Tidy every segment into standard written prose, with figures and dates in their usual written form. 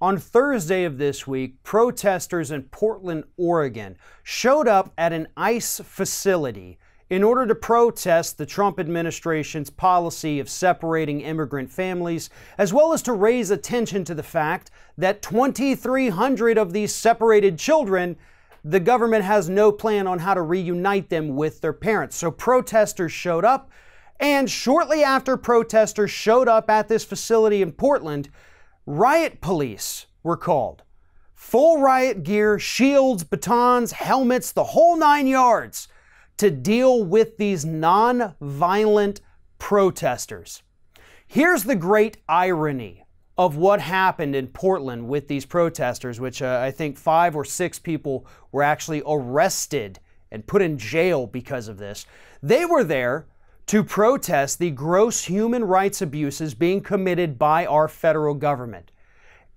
On Thursday of this week, protesters in Portland, Oregon, showed up at an ICE facility in order to protest the Trump administration's policy of separating immigrant families, as well as to raise attention to the fact that 2,300 of these separated children, the government has no plan on how to reunite them with their parents. So protesters showed up, and shortly after protesters showed up at this facility in Portland, riot police were called. Full riot gear, shields, batons, helmets, the whole 9 yards to deal with these non-violent protesters. Here's the great irony of what happened in Portland with these protesters, which I think 5 or 6 people were actually arrested and put in jail because of this. They were there to protest the gross human rights abuses being committed by our federal government.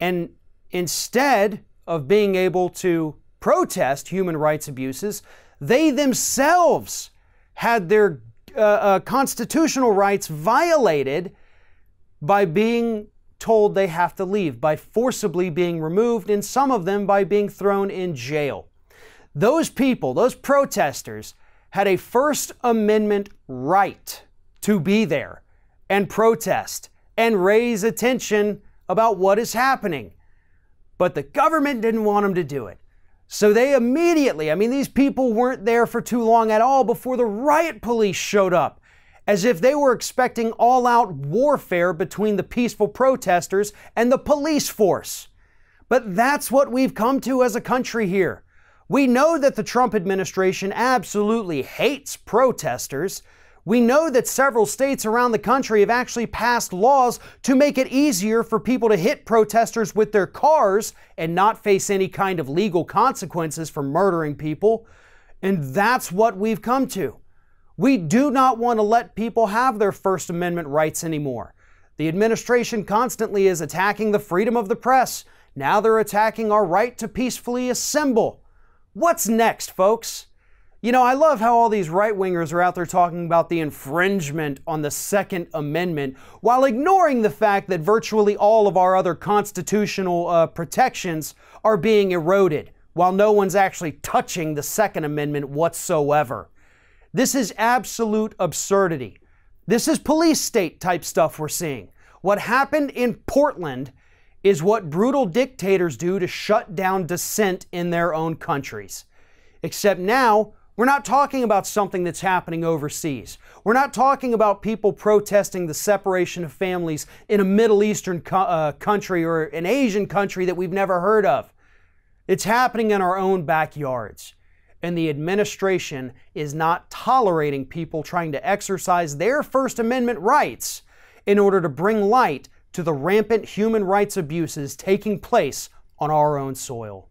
And instead of being able to protest human rights abuses, they themselves had their constitutional rights violated by being told they have to leave, by forcibly being removed, and some of them by being thrown in jail. Those people, those protesters, had a First Amendment right to be there and protest and raise attention about what is happening. But the government didn't want them to do it. So they immediately, these people weren't there for too long at all before the riot police showed up, as if they were expecting all-out warfare between the peaceful protesters and the police force. But that's what we've come to as a country here. We know that the Trump administration absolutely hates protesters. We know that several states around the country have actually passed laws to make it easier for people to hit protesters with their cars and not face any kind of legal consequences for murdering people. And that's what we've come to. We do not want to let people have their First Amendment rights anymore. The administration constantly is attacking the freedom of the press. Now they're attacking our right to peacefully assemble. What's next, folks? I love how all these right-wingers are out there talking about the infringement on the Second Amendment while ignoring the fact that virtually all of our other constitutional protections are being eroded, while no one's actually touching the Second Amendment whatsoever. This is absolute absurdity. This is police state type stuff we're seeing. What happened in Portland is what brutal dictators do to shut down dissent in their own countries. Except now, we're not talking about something that's happening overseas. We're not talking about people protesting the separation of families in a Middle Eastern country or an Asian country that we've never heard of. It's happening in our own backyards. And the administration is not tolerating people trying to exercise their First Amendment rights in order to bring light to the rampant human rights abuses taking place on our own soil.